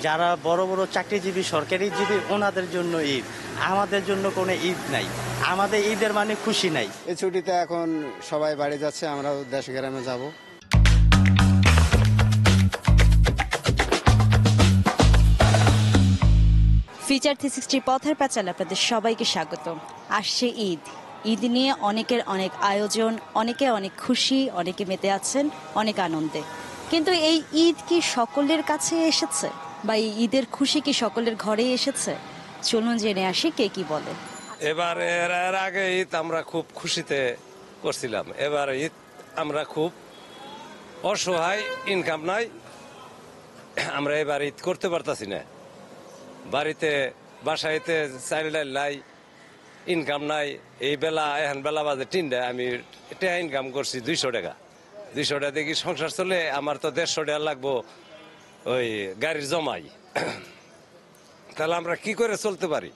যারা বড় বড় চাকরিজীবী সরকারিজীবী ওনাদের জন্য ঈদ, আমাদের জন্য কোনো ঈদ নাই। আমাদের ঈদের মানে খুশি নাই। এই ছুটিতে এখন সবাই বাড়ি যাচ্ছে, আমরাও দেশ গ্রামে যাব। ফিচার 360 পথের পাঁচাল আপনাদের সবাইকে স্বাগত। আসছে ঈদ, ঈদ নিয়ে অনেকের অনেক আয়োজন, অনেকে অনেক খুশি, অনেকে মেতে আছেন অনেক আনন্দে। কিন্তু এই ঈদ কি সকলের কাছে এসেছে, বা এই ঈদের খুশি কি সকলের ঘরেই এসেছে? চলুন জেনে আসি কে কি বলে। এবার এর আগে ঈদ আমরা খুব খুশিতে করছিলাম, এবার ঈদ আমরা খুব অসহায়, ইনকাম নাই, আমরা এবার ঈদ করতে পারতাছি না। বাড়িতে বাসাইতে চাইল ডাইল নাই, ইনকাম নাই। এই বেলা এখন বেলা বাজে 3টা, আমি এটা ইনকাম করছি 200 টাকা। 200 টাকা দেখি সংসার চলে, আমার তো 150 টাকা লাগবো ওই গাড়ির জমাই। তাহলে আমরা কি করে চলতে পারি?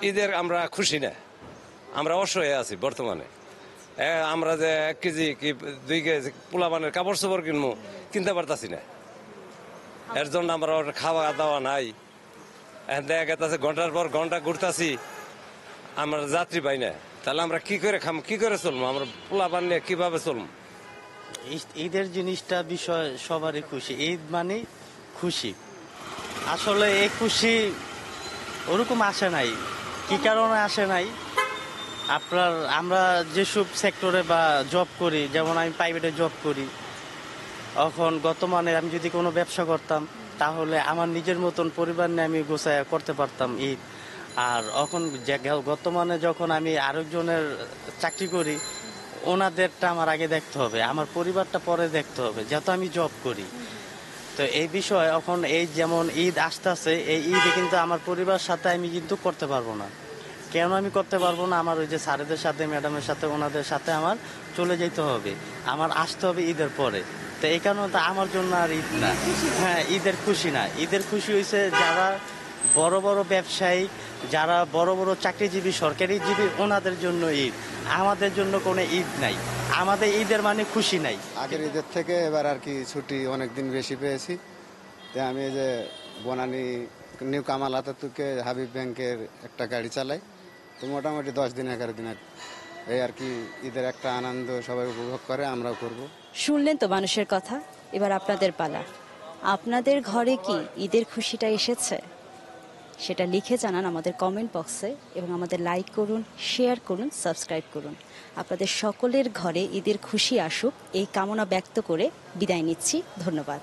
ঈদের আমরা খুশি না, আমরা অসহায় আছি বর্তমানে। আমরা যে 1 কেজি কি 2 কেজি পোলাপানের কাপড় চোপড় কিনবো, কিনতে পারতাছি না। এর জন্য আমরা খাওয়া দাওয়া নাই। দেখা গেছে ঘন্টার পর ঘন্টা ঘুরতাছি, আমরা যাত্রী পাই না। তাহলে আমরা কি করে খাম, কি করে চলবো? আমরা পোলাপান নিয়ে কিভাবে চলবো? ঈদের জিনিসটা বিষয় সবারই খুশি। ঈদ মানে খুশি। আসলে এই খুশি ওরকম আসে নাই। কি কারণে আসে নাই? আমরা যেসব সেক্টরে বা জব করি, যেমন আমি প্রাইভেটে জব করি, এখন বর্তমানে আমি যদি কোনো ব্যবসা করতাম তাহলে আমার নিজের মতন পরিবার নিয়ে আমি গোছায় করতে পারতাম ঈদ। আর এখন বর্তমানে যখন আমি আরেকজনের চাকরি করি, ওনাদেরটা আমার আগে দেখতে হবে, আমার পরিবারটা পরে দেখতে হবে, যেহেতু আমি জব করি। তো এই বিষয়ে এখন এই যেমন ঈদ আসতেছে, এই ঈদে কিন্তু আমার পরিবার সাথে আমি কিন্তু করতে পারবো না। কেন আমি করতে পারবো না? আমার ওই যে স্যারেদের সাথে, ম্যাডামের সাথে, ওনাদের সাথে আমার চলে যেতে হবে, আমার আসতে হবে ঈদের পরে। তো এই কারণে তো আমার জন্য আর ঈদ না। হ্যাঁ, ঈদের খুশি না। ঈদের খুশি হয়েছে যারা বড় বড় ব্যবসায়ী, যারা বড় বড় চাকরিজীবী সরকারিজীবী, ওনাদের জন্য ঈদ। আমাদের জন্য কোনো ঈদ নাই। আমাদের ঈদের মানে খুশি নাই। আগের ঈদের থেকে এবার আর কি ছুটি অনেক দিন বেশি পেয়েছি। তাই আমি এই যে বনানী নিউ কামাল আতাতুর্কে হাবিব ব্যাংকের একটা গাড়ি চালাই, তো মোটামুটি 10 দিন 11 দিন এই আর কি ঈদের একটা আনন্দ সবাই উপভোগ করে, আমরাও করব। শুনলেন তো মানুষের কথা, এবার আপনাদের পালা। আপনাদের ঘরে কি ঈদের খুশিটা এসেছে? সেটা লিখে জানান আমাদের কমেন্ট বক্সে, এবং আমাদের লাইক করুন, শেয়ার করুন, সাবস্ক্রাইব করুন। আপনাদের সকলের ঘরে ঈদের খুশি আসুক এই কামনা ব্যক্ত করে বিদায় নিচ্ছি। ধন্যবাদ।